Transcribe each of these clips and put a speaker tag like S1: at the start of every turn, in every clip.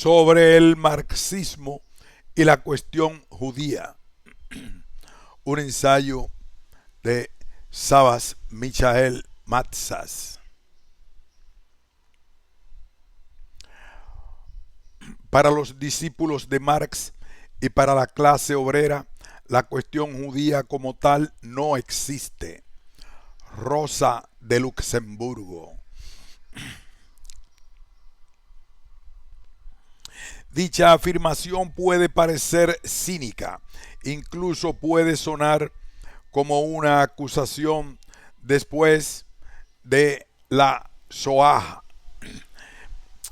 S1: sobre el marxismo y la cuestión judía, un ensayo de Sabas Michael Matsas. Para los discípulos de Marx y para la clase obrera, la cuestión judía como tal no existe. Rosa de Luxemburgo. Dicha afirmación puede parecer cínica, incluso puede sonar como una acusación después de la Shoah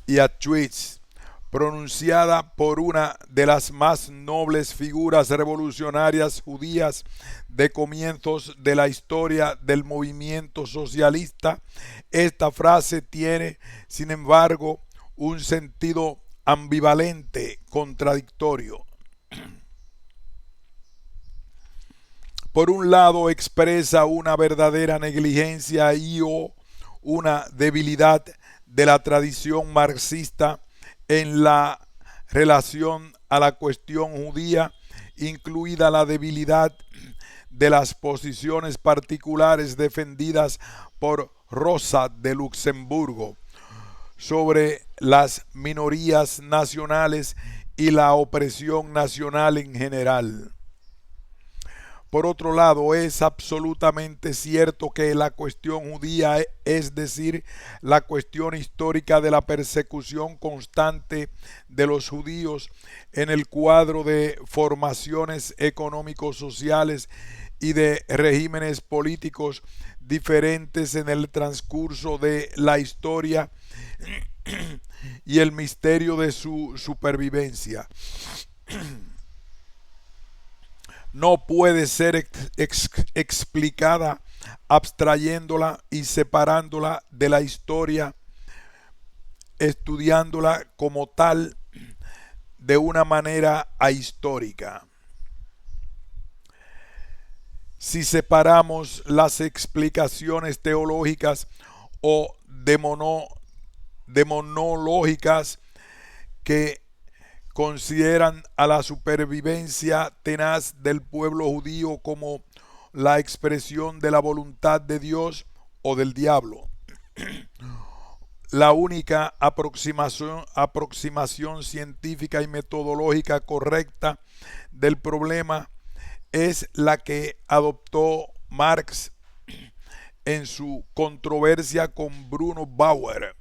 S1: y Auschwitz, pronunciada por una de las más nobles figuras revolucionarias judías de comienzos de la historia del movimiento socialista. Esta frase tiene, sin embargo, un sentido ambivalente, contradictorio. Por un lado, expresa una verdadera negligencia y o una debilidad de la tradición marxista en la relación a la cuestión judía, incluida la debilidad de las posiciones particulares defendidas por Rosa de Luxemburgo sobre las minorías nacionales y la opresión nacional en general. Por otro lado, es absolutamente cierto que la cuestión judía, es decir, la cuestión histórica de la persecución constante de los judíos en el cuadro de formaciones económico-sociales y de regímenes políticos diferentes en el transcurso de la historia y el misterio de su supervivencia, no puede ser explicada abstrayéndola y separándola de la historia, estudiándola como tal de una manera ahistórica. Si separamos las explicaciones teológicas o demonológicas que consideran a la supervivencia tenaz del pueblo judío como la expresión de la voluntad de Dios o del diablo, la única aproximación científica y metodológica correcta del problema es la que adoptó Marx en su controversia con Bruno Bauer.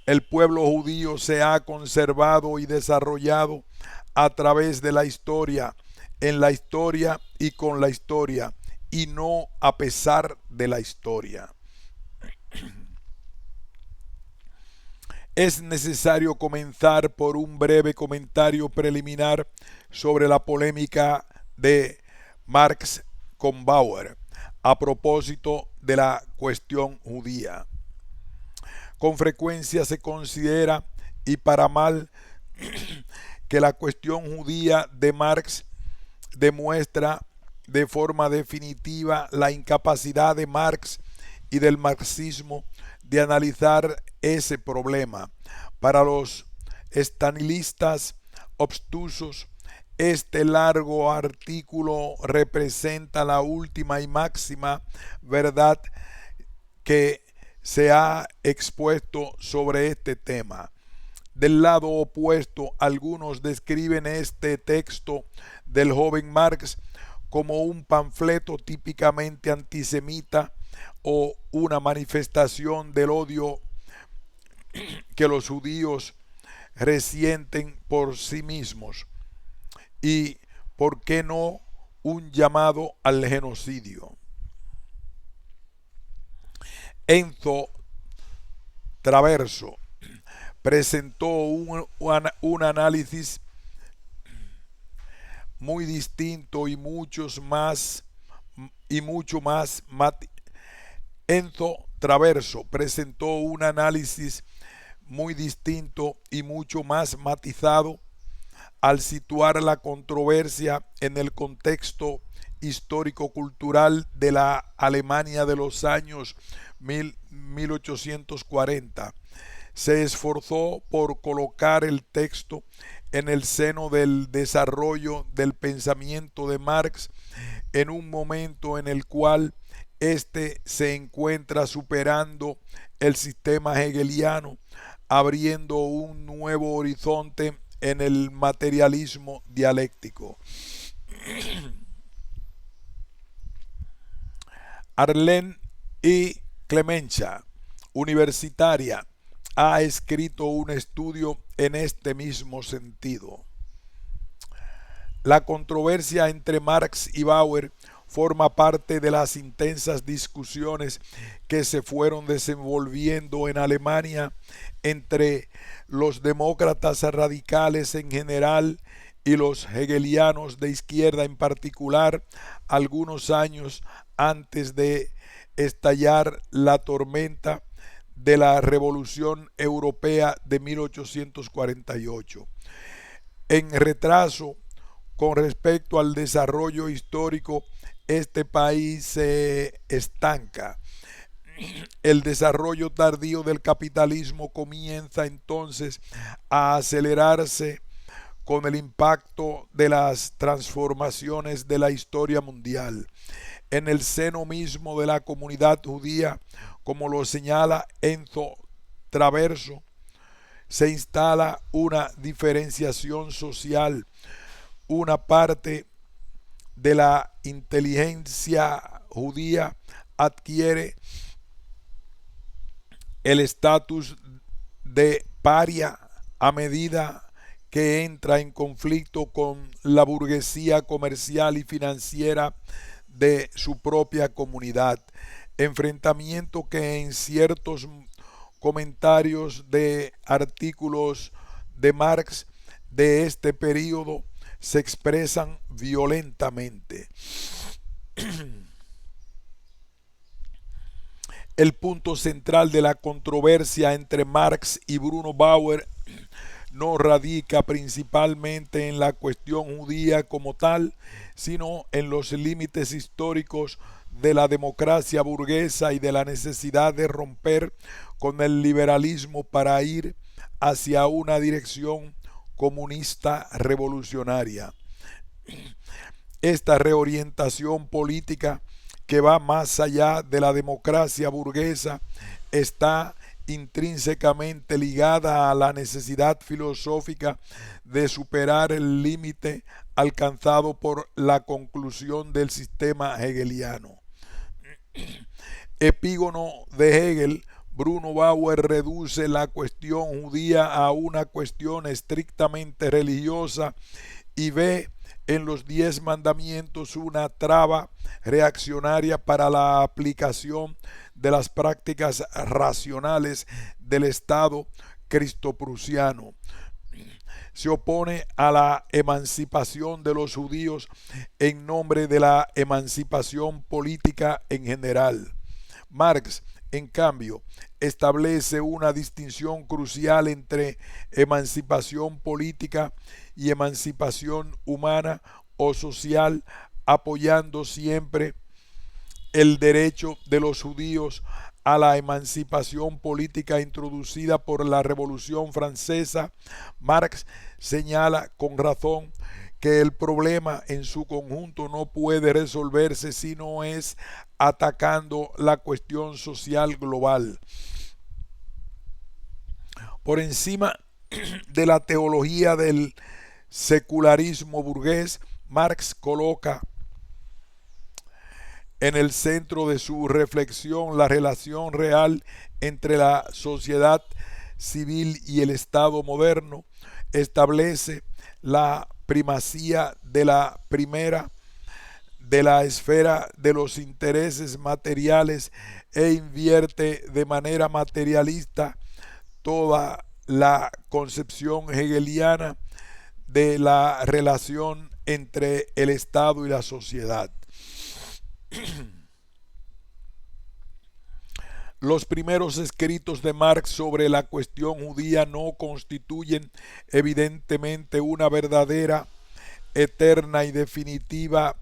S1: El pueblo judío se ha conservado y desarrollado a través de la historia, en la historia y con la historia, y no a pesar de la historia. Es necesario comenzar por un breve comentario preliminar sobre la polémica de Marx con Bauer a propósito de la cuestión judía. Con frecuencia se considera, y para mal, que la cuestión judía de Marx demuestra de forma definitiva la incapacidad de Marx y del marxismo de analizar ese problema. Para los estalinistas obtusos, este largo artículo representa la última y máxima verdad que se ha expuesto sobre este tema. Del lado opuesto, algunos describen este texto del joven Marx como un panfleto típicamente antisemita o una manifestación del odio que los judíos resienten por sí mismos y, ¿por qué no?, un llamado al genocidio. Enzo Traverso presentó un análisis muy distinto y mucho más Enzo Traverso presentó un análisis muy distinto y mucho más matizado al situar la controversia en el contexto histórico-cultural de la Alemania de los años 1840. se esforzó por colocar el texto en el seno del desarrollo del pensamiento de Marx en un momento en el cual éste se encuentra superando el sistema hegeliano, abriendo un nuevo horizonte en el materialismo dialéctico. Arlene I. Clemencha, universitaria, ha escrito un estudio en este mismo sentido. La controversia entre Marx y Bauer forma parte de las intensas discusiones que se fueron desenvolviendo en Alemania entre los demócratas radicales en general y los hegelianos de izquierda en particular, algunos años antes de estallar la tormenta de la Revolución Europea de 1848. En retraso con respecto al desarrollo histórico, este país se estanca. El desarrollo tardío del capitalismo comienza entonces a acelerarse con el impacto de las transformaciones de la historia mundial. En el seno mismo de la comunidad judía, como lo señala Enzo Traverso, se instala una diferenciación social. Una parte de la inteligencia judía adquiere el estatus de paria a medida que entra en conflicto con la burguesía comercial y financiera de su propia comunidad, enfrentamiento que en ciertos comentarios de artículos de Marx de este periodo se expresan violentamente. El punto central de la controversia entre Marx y Bruno Bauer no radica principalmente en la cuestión judía como tal, sino en los límites históricos de la democracia burguesa y de la necesidad de romper con el liberalismo para ir hacia una dirección comunista revolucionaria. Esta reorientación política, que va más allá de la democracia burguesa, está intrínsecamente ligada a la necesidad filosófica de superar el límite alcanzado por la conclusión del sistema hegeliano. Epígono de Hegel, Bruno Bauer reduce la cuestión judía a una cuestión estrictamente religiosa y ve en los 10 mandamientos una traba reaccionaria para la aplicación de las prácticas racionales del Estado cristoprusiano. Se opone a la emancipación de los judíos en nombre de la emancipación política en general. Marx, en cambio, establece una distinción crucial entre emancipación política y emancipación humana o social, apoyando siempre el derecho de los judíos a la emancipación política introducida por la Revolución Francesa. Marx señala con razón que el problema en su conjunto no puede resolverse si no es atacando la cuestión social global. Por encima de la teología del secularismo burgués, Marx coloca en el centro de su reflexión la relación real entre la sociedad civil y el Estado moderno. Establece la primacía de la primera de la esfera de los intereses materiales e invierte de manera materialista toda la concepción hegeliana de la relación entre el Estado y la sociedad. Los primeros escritos de Marx sobre la cuestión judía no constituyen evidentemente una verdadera, eterna y definitiva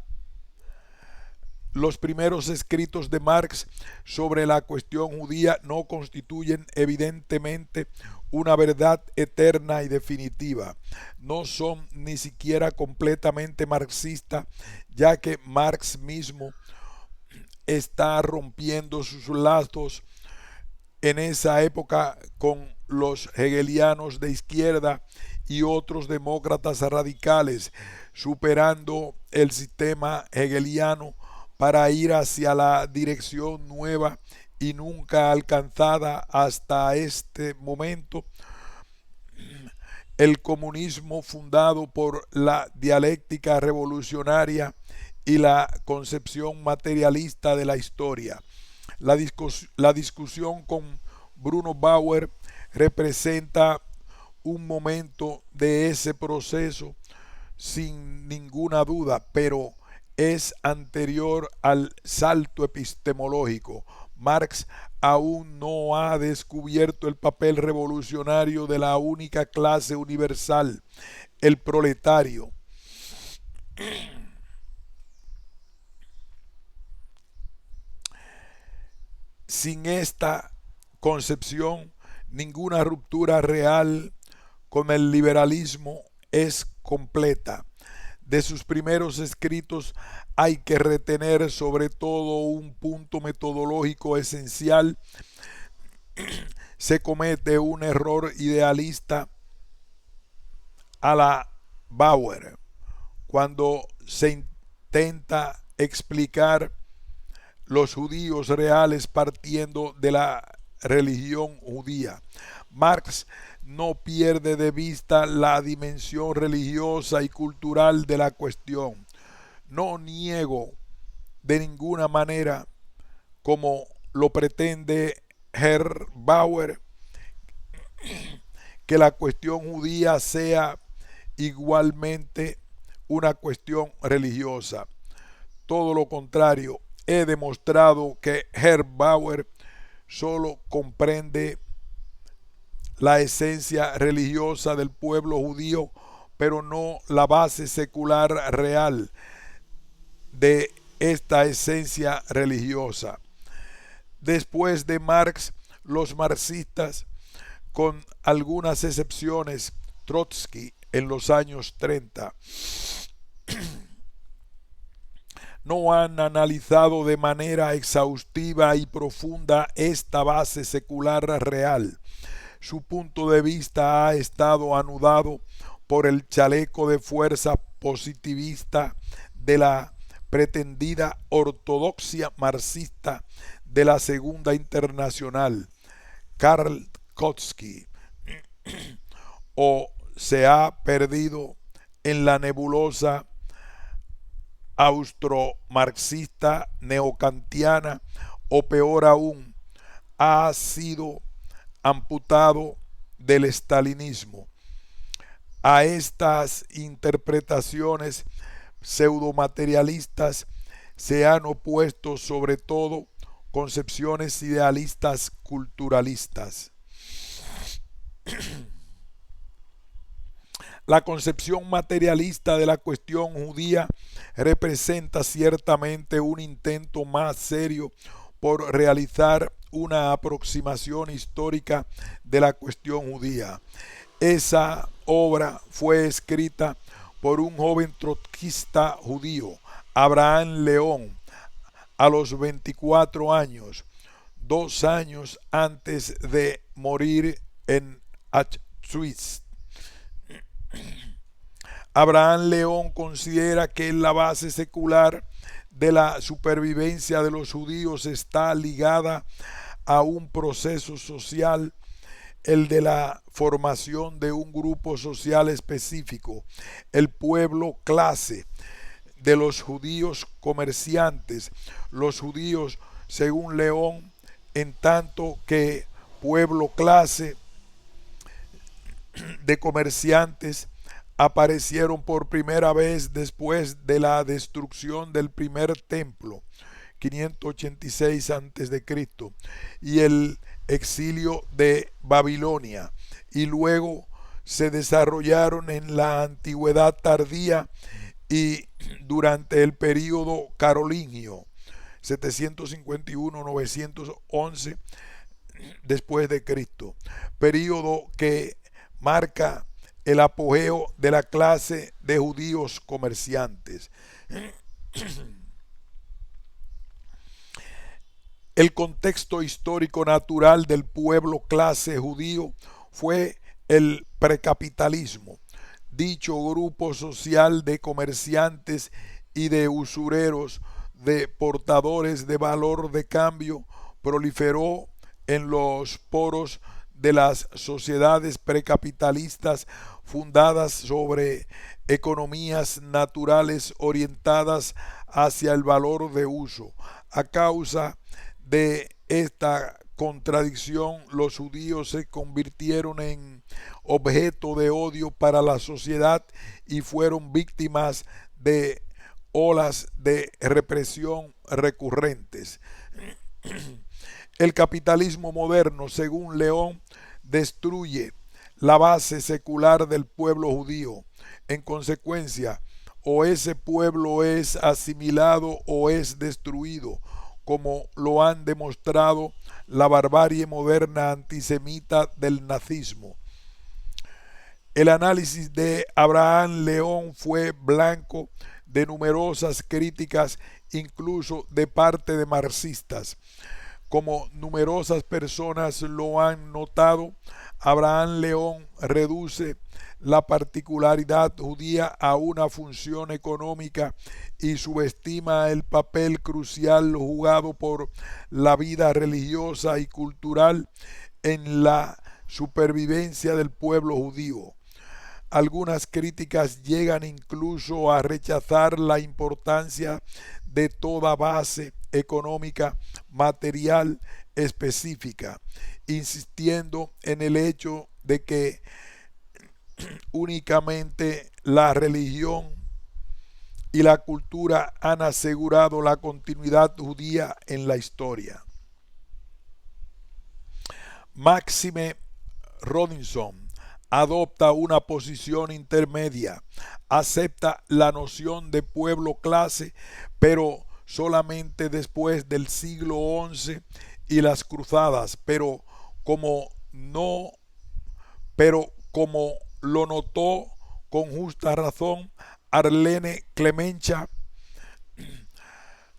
S1: Los primeros escritos de Marx sobre la cuestión judía no constituyen evidentemente una verdad eterna y definitiva. No son ni siquiera completamente marxistas, ya que Marx mismo está rompiendo sus lazos en esa época con los hegelianos de izquierda y otros demócratas radicales, superando el sistema hegeliano para ir hacia la dirección nueva y nunca alcanzada hasta este momento, el comunismo fundado por la dialéctica revolucionaria y la concepción materialista de la historia. La discusión con Bruno Bauer representa un momento de ese proceso sin ninguna duda, pero es anterior al salto epistemológico. Marx aún no ha descubierto el papel revolucionario de la única clase universal, el proletario. Sin esta concepción, ninguna ruptura real con el liberalismo es completa. De sus primeros escritos hay que retener sobre todo un punto metodológico esencial. Se comete un error idealista a la Bauer cuando se intenta explicar los judíos reales partiendo de la religión judía. Marx no pierde de vista la dimensión religiosa y cultural de la cuestión. No niego de ninguna manera, como lo pretende Herr Bauer, que la cuestión judía sea igualmente una cuestión religiosa. Todo lo contrario, he demostrado que Herr Bauer solo comprende la esencia religiosa del pueblo judío, pero no la base secular real de esta esencia religiosa. Después de Marx, los marxistas, con algunas excepciones, Trotsky en los años 30, no han analizado de manera exhaustiva y profunda esta base secular real. Su punto de vista ha estado anudado por el chaleco de fuerza positivista de la pretendida ortodoxia marxista de la Segunda Internacional, Karl Kautsky, o se ha perdido en la nebulosa austromarxista neokantiana, o peor aún, ha sido amputado del estalinismo. A estas interpretaciones pseudomaterialistas se han opuesto sobre todo concepciones idealistas culturalistas. La concepción materialista de la cuestión judía representa ciertamente un intento más serio por realizar una aproximación histórica de la cuestión judía. Esa obra fue escrita por un joven trotskista judío, Abraham León, a los 24 años, 2 años antes de morir en Auschwitz. Abraham León considera que la base secular de la supervivencia de los judíos está ligada a un proceso social, el de la formación de un grupo social específico, el pueblo clase de los judíos comerciantes. Los judíos, según León, en tanto que pueblo clase de comerciantes, aparecieron por primera vez después de la destrucción del primer templo, 586 a.C., y el exilio de Babilonia, y luego se desarrollaron en la antigüedad tardía y durante el período carolingio. 751-911 después de Cristo, período que marca el apogeo de la clase de judíos comerciantes. El contexto histórico natural del pueblo clase judío fue el precapitalismo. Dicho grupo social de comerciantes y de usureros, de portadores de valor de cambio, proliferó en los poros de las sociedades precapitalistas fundadas sobre economías naturales orientadas hacia el valor de uso. A causa de esta contradicción, los judíos se convirtieron en objeto de odio para la sociedad y fueron víctimas de olas de represión recurrentes. El capitalismo moderno, según León, destruye la base secular del pueblo judío. En consecuencia, o ese pueblo es asimilado o es destruido, como lo han demostrado la barbarie moderna antisemita del nazismo. El análisis de Abraham León fue blanco de numerosas críticas, incluso de parte de marxistas. Como numerosas personas lo han notado, Abraham León reduce la particularidad judía a una función económica y subestima el papel crucial jugado por la vida religiosa y cultural en la supervivencia del pueblo judío. Algunas críticas llegan incluso a rechazar la importancia de toda base económica material específica, insistiendo en el hecho de que únicamente la religión y la cultura han asegurado la continuidad judía en la historia. Maxime Rodinson adopta una posición intermedia, acepta la noción de pueblo-clase, pero solamente después del siglo XI y las cruzadas, como lo notó con justa razón Arlene Clemencha,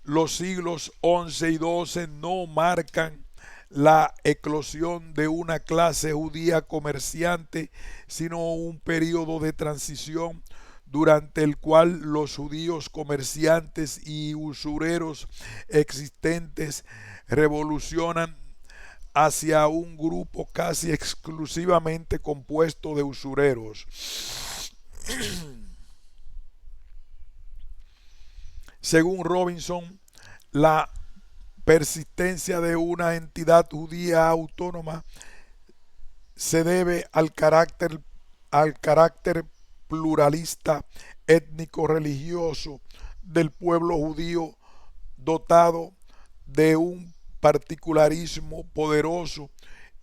S1: los siglos XI y XII no marcan la eclosión de una clase judía comerciante, sino un periodo de transición durante el cual los judíos comerciantes y usureros existentes revolucionan hacia un grupo casi exclusivamente compuesto de usureros. Según Robinson, la persistencia de una entidad judía autónoma se debe al carácter pluralista étnico-religioso del pueblo judío, dotado de un particularismo poderoso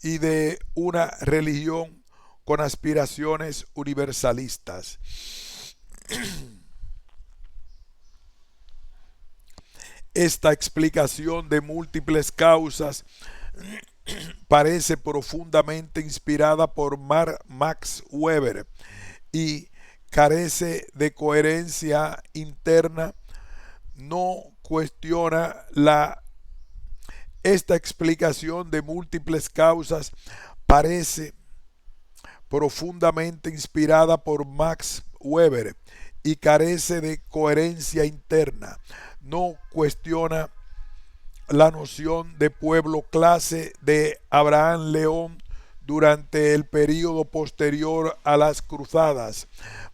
S1: y de una religión con aspiraciones universalistas. Esta explicación de múltiples causas parece profundamente inspirada por Max Weber y carece de coherencia interna. No cuestiona esta explicación de múltiples causas parece profundamente inspirada por Max Weber y carece de coherencia interna. No cuestiona la noción de pueblo-clase de Abraham León durante el período posterior a las cruzadas,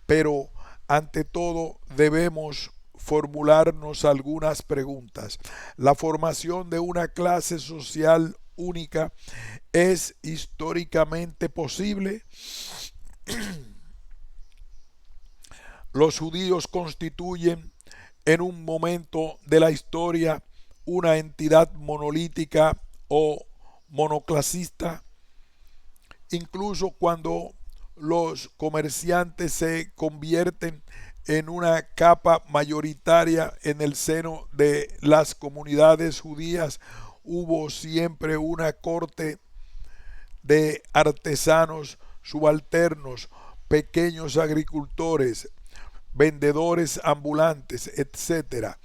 S1: pero ante todo debemos formularnos algunas preguntas. ¿La formación de una clase social única es históricamente posible? Los judíos constituyen en un momento de la historia una entidad monolítica o monoclasista, incluso cuando los comerciantes se convierten en una capa mayoritaria en el seno de las comunidades judías hubo siempre una corte de artesanos subalternos, pequeños agricultores, vendedores ambulantes, etcétera.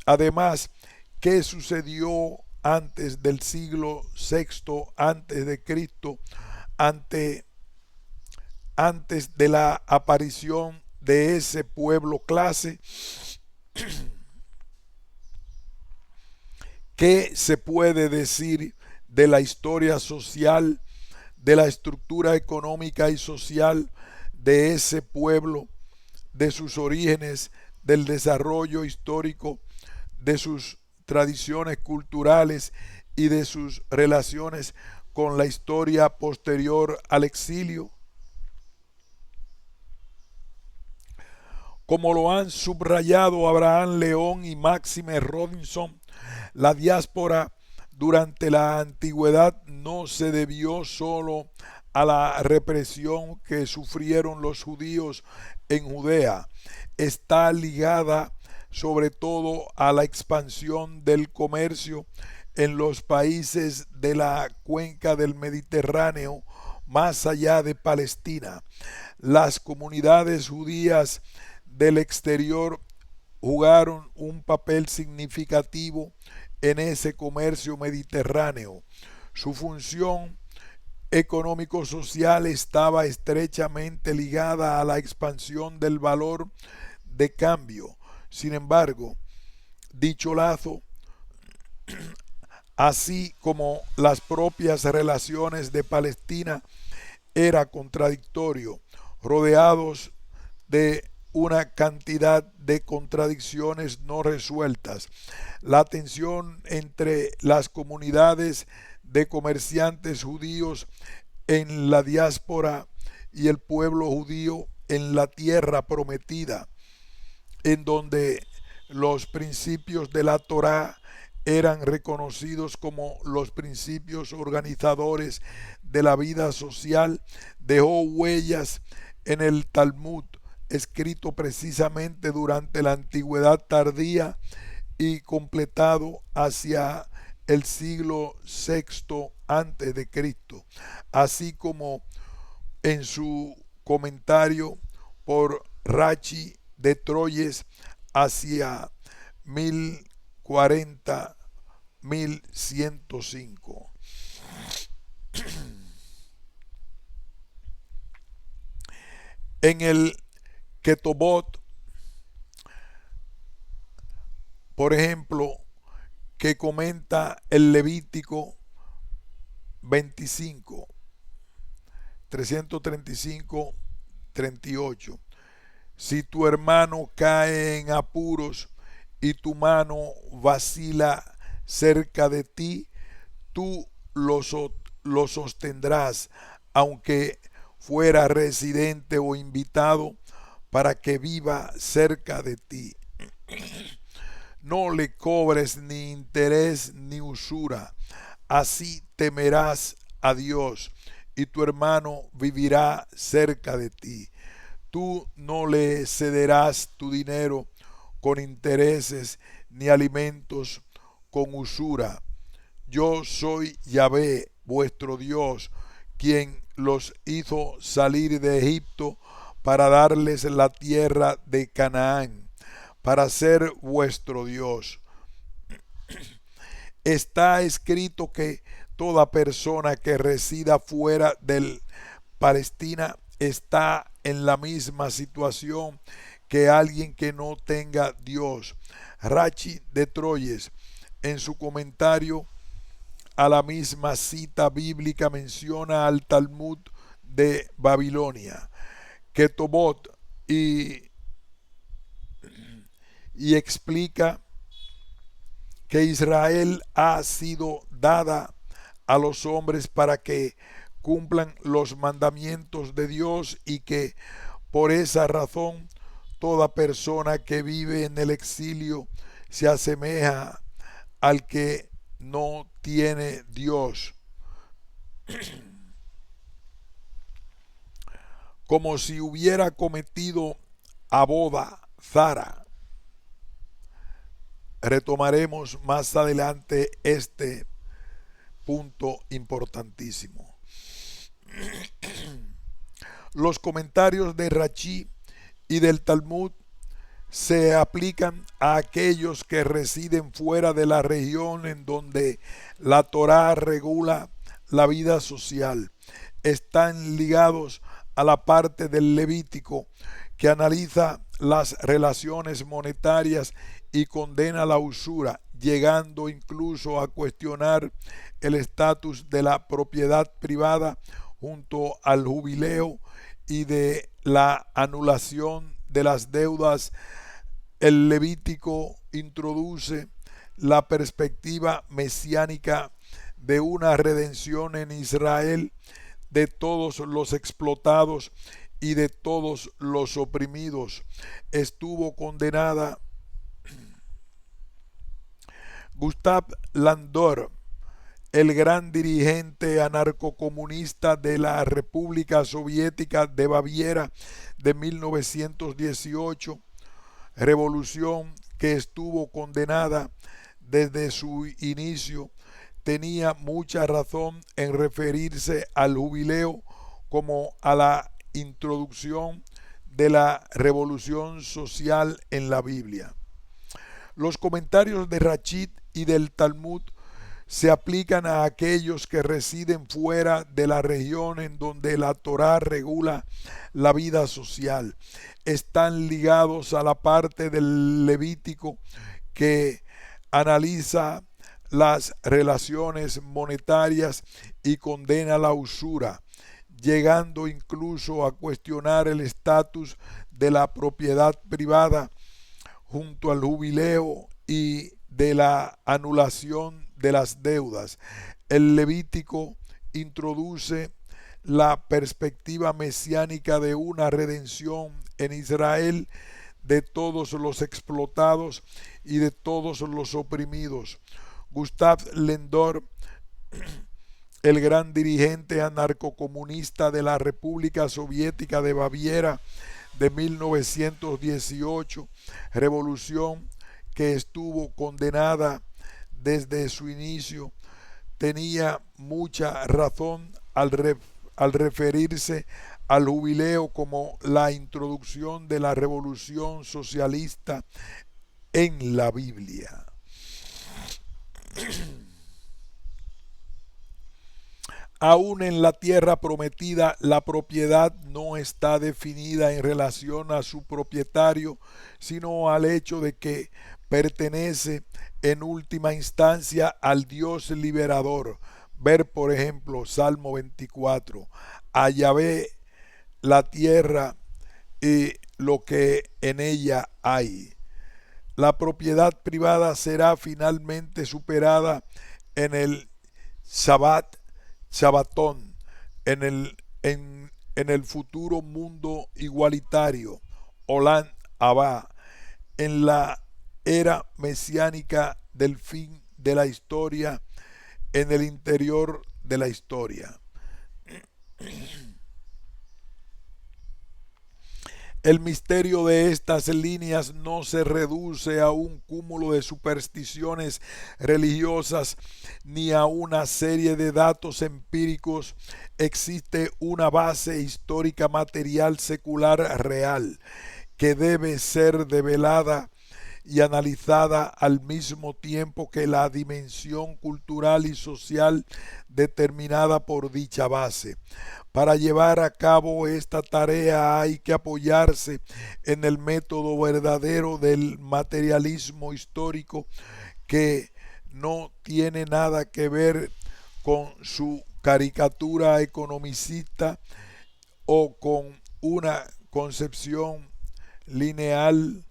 S1: Además, ¿qué sucedió antes del siglo VI antes de Cristo, antes de la aparición de ese pueblo clase? ¿Qué se puede decir de la historia social, de la estructura económica y social de ese pueblo, de sus orígenes, del desarrollo histórico, de sus tradiciones culturales y de sus relaciones con la historia posterior al exilio? Como lo han subrayado Abraham León y Máxime Robinson, la diáspora durante la antigüedad no se debió solo a la represión que sufrieron los judíos en Judea, está ligada sobre todo a la expansión del comercio en los países de la cuenca del Mediterráneo, más allá de Palestina. Las comunidades judías del exterior jugaron un papel significativo en ese comercio mediterráneo. Su función económico-social estaba estrechamente ligada a la expansión del valor de cambio. Sin embargo, dicho lazo, así como las propias relaciones de Palestina, era contradictorio, rodeados de una cantidad de contradicciones no resueltas. La tensión entre las comunidades de comerciantes judíos en la diáspora y el pueblo judío en la tierra prometida, en donde los principios de la Torá eran reconocidos como los principios organizadores de la vida social, dejó huellas en el Talmud, escrito precisamente durante la antigüedad tardía y completado hacia el siglo VI antes de Cristo, así como en su comentario por Rachi de Troyes hacia 1040 1105. En el Ketobot, por ejemplo, que comenta el Levítico 25, 335, 38. Si tu hermano cae en apuros y tu mano vacila cerca de ti, tú lo sostendrás, aunque fuera residente o invitado, para que viva cerca de ti. No le cobres ni interés ni usura, así temerás a Dios y tu hermano vivirá cerca de ti. Tú no le cederás tu dinero con intereses ni alimentos con usura. Yo soy Yahvé, vuestro Dios, quien los hizo salir de Egipto para darles la tierra de Canaán, para ser vuestro Dios. Está escrito que toda persona que resida fuera de Palestina está en la misma situación que alguien que no tenga Dios. Rachi de Troyes, en su comentario a la misma cita bíblica, menciona al Talmud de Babilonia, Ketobot, y explica que Israel ha sido dada a los hombres para que cumplan los mandamientos de Dios y que por esa razón toda persona que vive en el exilio se asemeja al que no tiene Dios, como si hubiera cometido Aboda Zara. Retomaremos más adelante este punto importantísimo. Los comentarios de Rashi y del Talmud se aplican a aquellos que residen fuera de la región en donde la Torá regula la vida social. Están ligados a la parte del Levítico que analiza las relaciones monetarias y condena la usura, llegando incluso a cuestionar el estatus de la propiedad privada junto al jubileo y de la anulación de las deudas. El Levítico introduce la perspectiva mesiánica de una redención en Israel de todos los explotados y de todos los oprimidos. Estuvo condenada Gustav Landor, el gran dirigente anarcocomunista de la República Soviética de Baviera de 1918, revolución que estuvo condenada desde su inicio, tenía mucha razón en referirse al jubileo como a la introducción de la revolución social en la Biblia. Los comentarios de Rashi y del Talmud se aplican a aquellos que residen fuera de la región en donde la Torá regula la vida social. Están ligados a la parte del Levítico que analiza las relaciones monetarias y condena la usura, llegando incluso a cuestionar el estatus de la propiedad privada junto al jubileo y de la anulación de las deudas. El Levítico introduce la perspectiva mesiánica de una redención en Israel de todos los explotados y de todos los oprimidos. Gustav Landor, el gran dirigente anarcocomunista de la República Soviética de Baviera de 1918, revolución que estuvo condenada desde su inicio, tenía mucha razón al referirse al jubileo como la introducción de la revolución socialista en la Biblia. Aún en la tierra prometida, la propiedad no está definida en relación a su propietario, sino al hecho de que pertenece en última instancia al Dios liberador. Ver, por ejemplo, Salmo 24. A Yahvé la tierra y lo que en ella hay. La propiedad privada será finalmente superada en el Shabbatón, en el futuro mundo igualitario, Olam Abba, en la era mesiánica del fin de la historia, en el interior de la historia. El misterio de estas líneas no se reduce a un cúmulo de supersticiones religiosas ni a una serie de datos empíricos. Existe una base histórica material secular real que debe ser develada y analizada al mismo tiempo que la dimensión cultural y social determinada por dicha base. Para llevar a cabo esta tarea hay que apoyarse en el método verdadero del materialismo histórico, que no tiene nada que ver con su caricatura economicista o con una concepción lineal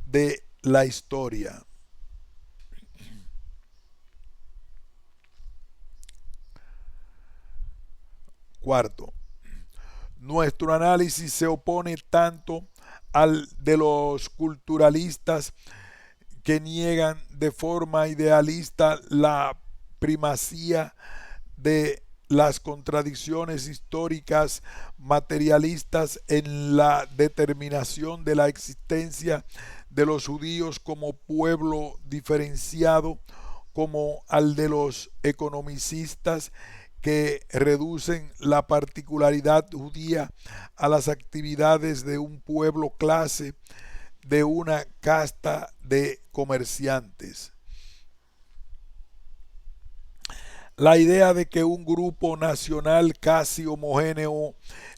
S1: de la historia. Cuarto, nuestro análisis se opone tanto al de los culturalistas que niegan de forma idealista la primacía de las contradicciones históricas materialistas en la determinación de la existencia de los judíos como pueblo diferenciado, como al de los economicistas que reducen la particularidad judía a las actividades de un pueblo clase, de una casta de comerciantes. La idea de que un grupo nacional casi homogéneo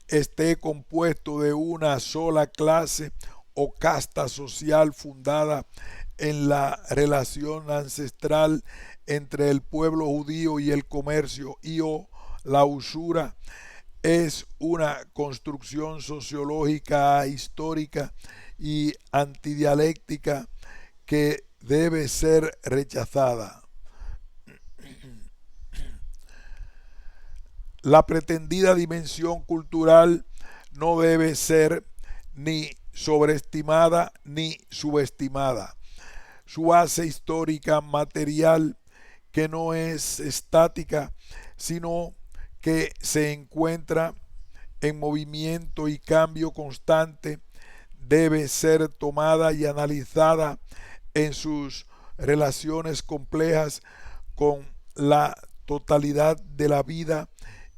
S1: esté compuesto de una sola clase o casta social fundada en la relación ancestral entre el pueblo judío y el comercio y o la usura es una construcción sociológica, histórica y antidialéctica que debe ser rechazada. La pretendida dimensión cultural no debe ser ni sobreestimada ni subestimada. Su base histórica material, que no es estática, sino que se encuentra en movimiento y cambio constante, debe ser tomada y analizada en sus relaciones complejas con la totalidad de la vida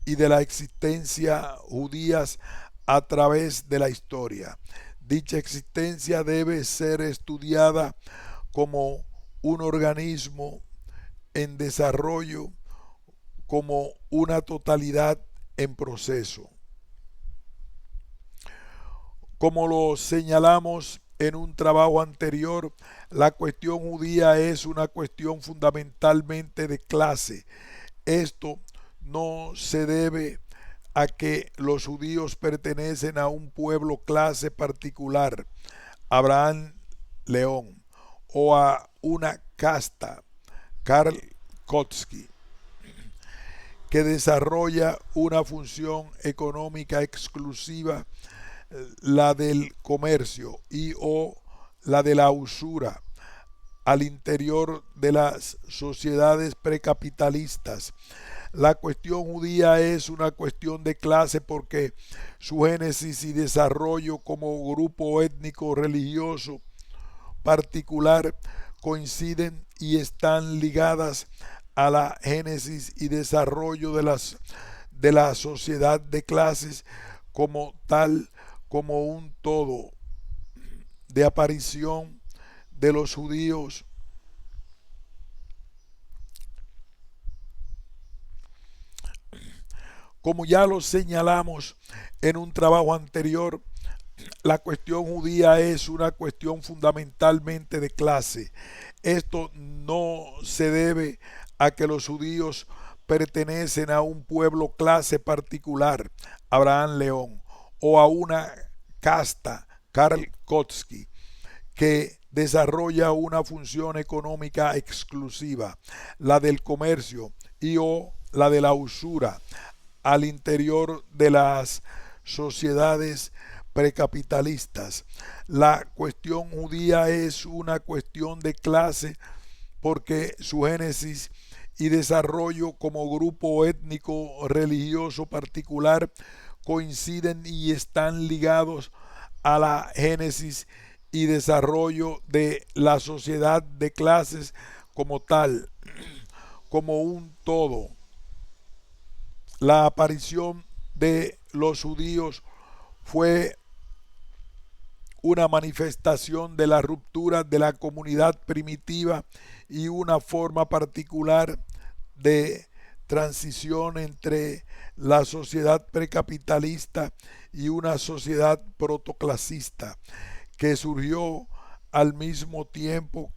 S1: y de la existencia judías a través de la historia. Dicha existencia debe ser estudiada como un organismo en desarrollo, como una totalidad en proceso. Como lo señalamos en un trabajo anterior, la cuestión judía es una cuestión fundamentalmente de clase. Esto no se debe a que los judíos pertenecen a un pueblo clase particular, Abraham León, o a una casta, Karl Kotsky, que desarrolla una función económica exclusiva, la del comercio y o la de la usura, al interior de las sociedades precapitalistas. La cuestión judía es una cuestión de clase porque su génesis y desarrollo como grupo étnico religioso particular coinciden y están ligadas a la génesis y desarrollo de la sociedad de clases como tal, como un todo de aparición de los judíos como ya lo señalamos en un trabajo anterior. La cuestión judía es una cuestión fundamentalmente de clase. Esto no se debe a que los judíos pertenecen a un pueblo clase particular, Abraham León, o a una casta, Karl Kotsky, que desarrolla una función económica exclusiva, la del comercio y o la de la usura, al interior de las sociedades precapitalistas. La cuestión judía es una cuestión de clase porque su génesis y desarrollo como grupo étnico religioso particular coinciden y están ligados a la génesis y desarrollo de la sociedad de clases como tal, como un todo. La aparición de los judíos fue una manifestación de la ruptura de la comunidad primitiva y una forma particular de transición entre la sociedad precapitalista y una sociedad protoclasista que surgió al mismo tiempo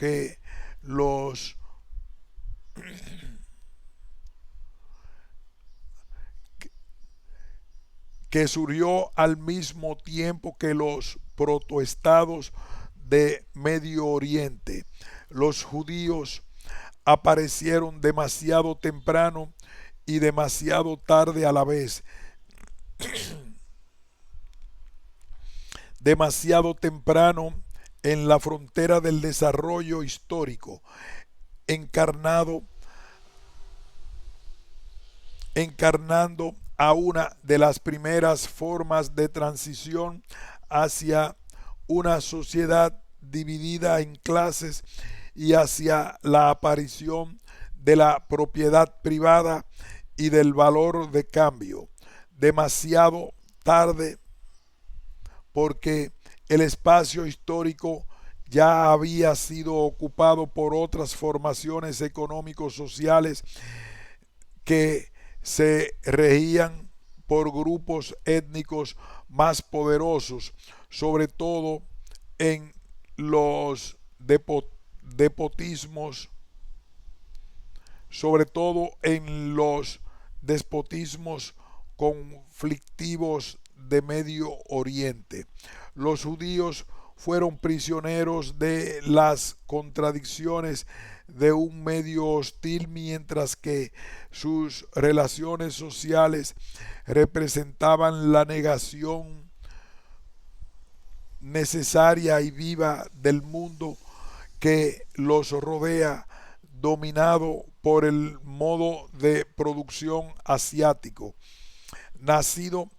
S1: que surgió al mismo tiempo que los protoestados de Medio Oriente. Los judíos aparecieron demasiado temprano y demasiado tarde a la vez. Demasiado temprano en la frontera del desarrollo histórico, encarnado encarnando a una de las primeras formas de transición hacia una sociedad dividida en clases y hacia la aparición de la propiedad privada y del valor de cambio. Demasiado tarde, porque el espacio histórico ya había sido ocupado por otras formaciones económicos sociales que se regían por grupos étnicos más poderosos, sobre todo en los despotismos, sobre todo en los despotismos conflictivos de Medio Oriente. Los judíos fueron prisioneros de las contradicciones de un medio hostil, mientras que sus relaciones sociales representaban la negación necesaria y viva del mundo que los rodea, dominado por el modo de producción asiático. Nacido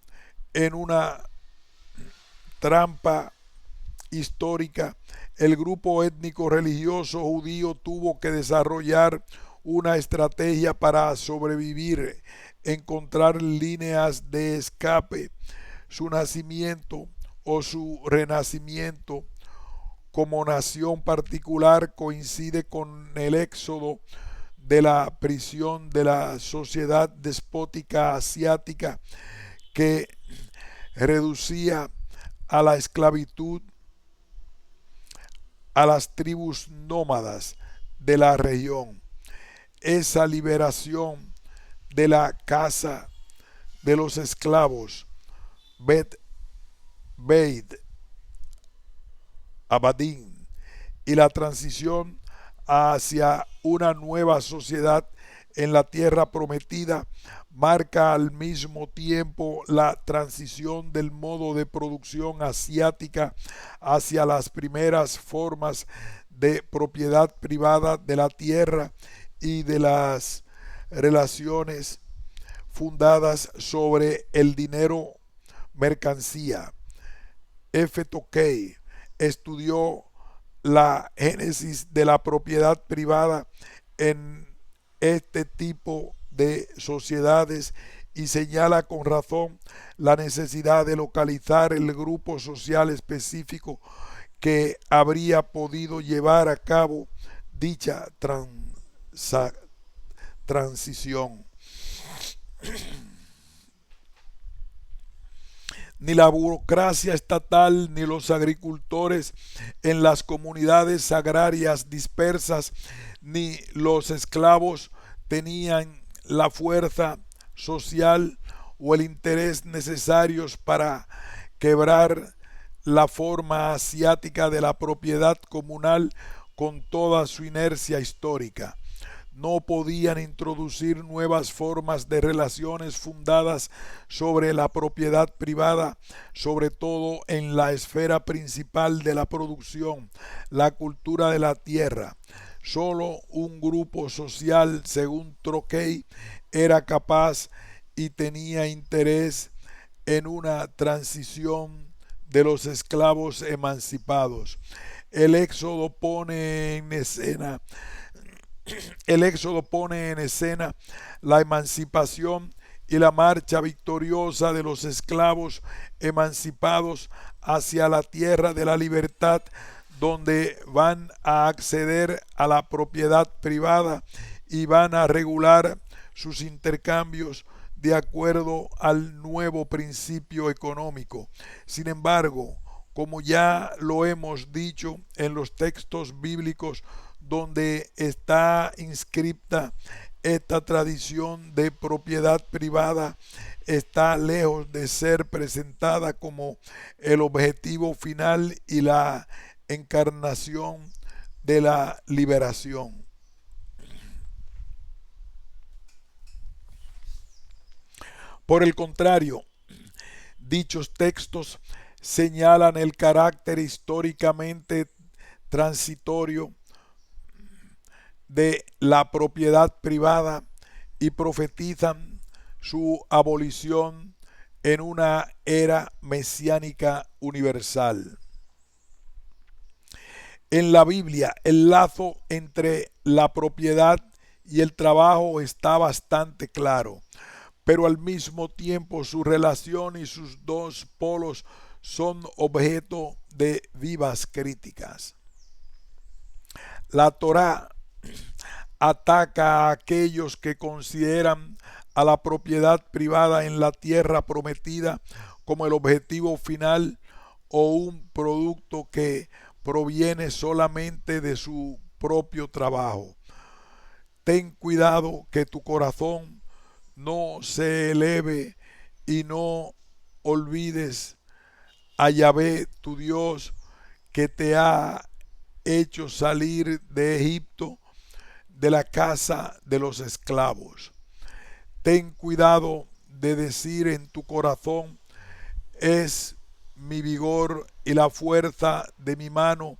S1: en una trampa histórica, el grupo étnico religioso judío tuvo que desarrollar una estrategia para sobrevivir, encontrar líneas de escape. Su nacimiento o su renacimiento como nación particular coincide con el éxodo de la prisión de la sociedad despótica asiática, que reducía a la esclavitud a las tribus nómadas de la región. Esa liberación de la casa de los esclavos, Bet Beid Abadín, y la transición hacia una nueva sociedad en la tierra prometida marca al mismo tiempo la transición del modo de producción asiática hacia las primeras formas de propiedad privada de la tierra y de las relaciones fundadas sobre el dinero mercancía. F. Tokay estudió la génesis de la propiedad privada en este tipo de sociedades y señala con razón la necesidad de localizar el grupo social específico que habría podido llevar a cabo dicha transición. Ni la burocracia estatal ni los agricultores en las comunidades agrarias dispersas ni los esclavos tenían la fuerza social o el interés necesarios para quebrar la forma asiática de la propiedad comunal con toda su inercia histórica. No podían introducir nuevas formas de relaciones fundadas sobre la propiedad privada, sobre todo en la esfera principal de la producción, la cultura de la tierra. Solo un grupo social, según Trockey, era capaz y tenía interés en una transición de los esclavos emancipados. El Éxodo pone en escena la emancipación y la marcha victoriosa de los esclavos emancipados hacia la tierra de la libertad, donde van a acceder a la propiedad privada y van a regular sus intercambios de acuerdo al nuevo principio económico. Sin embargo, como ya lo hemos dicho en los textos bíblicos donde está inscripta esta tradición de propiedad privada, está lejos de ser presentada como el objetivo final y la encarnación de la liberación. Por el contrario, dichos textos señalan el carácter históricamente transitorio de la propiedad privada y profetizan su abolición en una era mesiánica universal. En la Biblia, el lazo entre la propiedad y el trabajo está bastante claro, pero al mismo tiempo su relación y sus dos polos son objeto de vivas críticas. La Torá ataca a aquellos que consideran a la propiedad privada en la tierra prometida como el objetivo final o un producto que proviene solamente de su propio trabajo. Ten cuidado que tu corazón no se eleve y no olvides a Yahvé tu Dios que te ha hecho salir de Egipto, de la casa de los esclavos. Ten cuidado de decir en tu corazón: es mi vigor y la fuerza de mi mano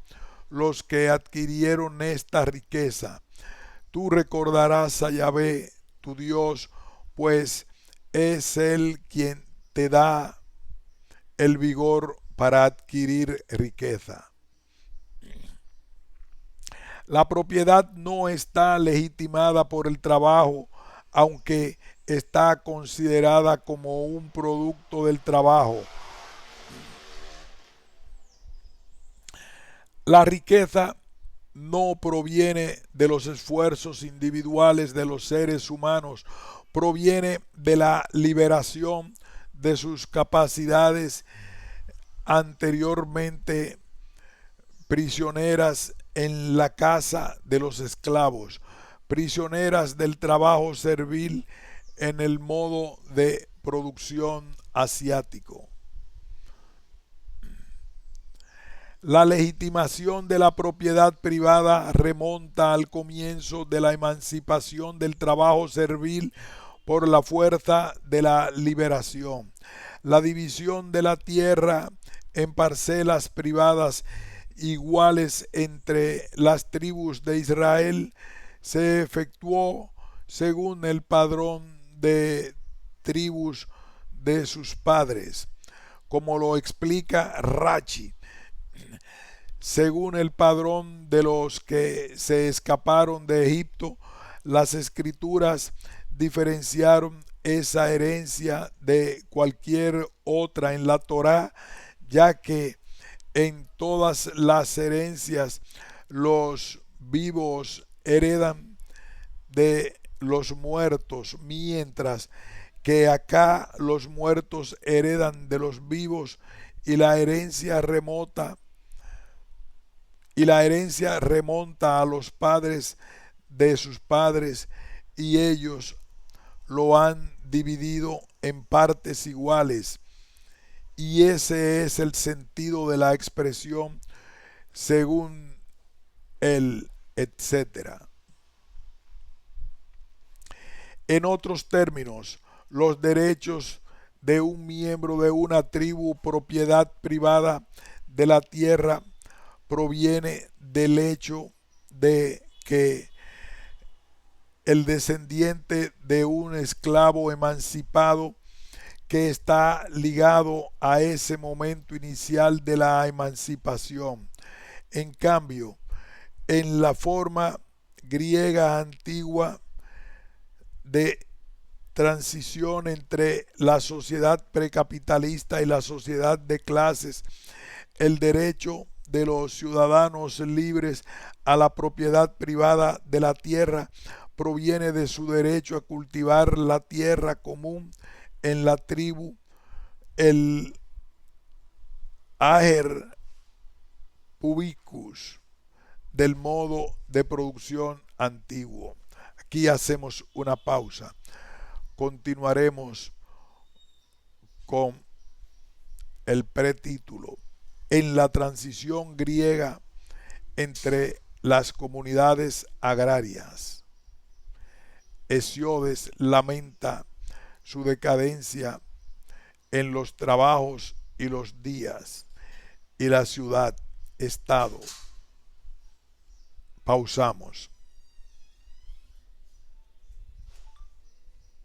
S1: los que adquirieron esta riqueza. Tú recordarás a Yahvé tu Dios, pues es Él quien te da el vigor para adquirir riqueza. La propiedad no está legitimada por el trabajo, aunque está considerada como un producto del trabajo. La riqueza no proviene de los esfuerzos individuales de los seres humanos, proviene de la liberación de sus capacidades anteriormente prisioneras en la casa de los esclavos, prisioneras del trabajo servil en el modo de producción asiático. La legitimación de la propiedad privada remonta al comienzo de la emancipación del trabajo servil por la fuerza de la liberación. La división de la tierra en parcelas privadas iguales entre las tribus de Israel se efectuó según el padrón de tribus de sus padres, como lo explica Rachi. Según el padrón de los que se escaparon de Egipto, las escrituras diferenciaron esa herencia de cualquier otra en la Torá, ya que en todas las herencias los vivos heredan de los muertos, mientras que acá los muertos heredan de los vivos y la herencia remonta a los padres de sus padres y ellos lo han dividido en partes iguales. Y ese es el sentido de la expresión según el etcétera. En otros términos, los derechos de un miembro de una tribu, propiedad privada de la tierra, proviene del hecho de que el descendiente de un esclavo emancipado que está ligado a ese momento inicial de la emancipación. En cambio, en la forma griega antigua de transición entre la sociedad precapitalista y la sociedad de clases, el derecho de los ciudadanos libres a la propiedad privada de la tierra proviene de su derecho a cultivar la tierra común en la tribu, el ager pubicus del modo de producción antiguo. Aquí hacemos una pausa. Continuaremos con el pretítulo: en la transición griega entre las comunidades agrarias. Hesiodes lamenta su decadencia en los trabajos y los días y la ciudad-estado. Pausamos.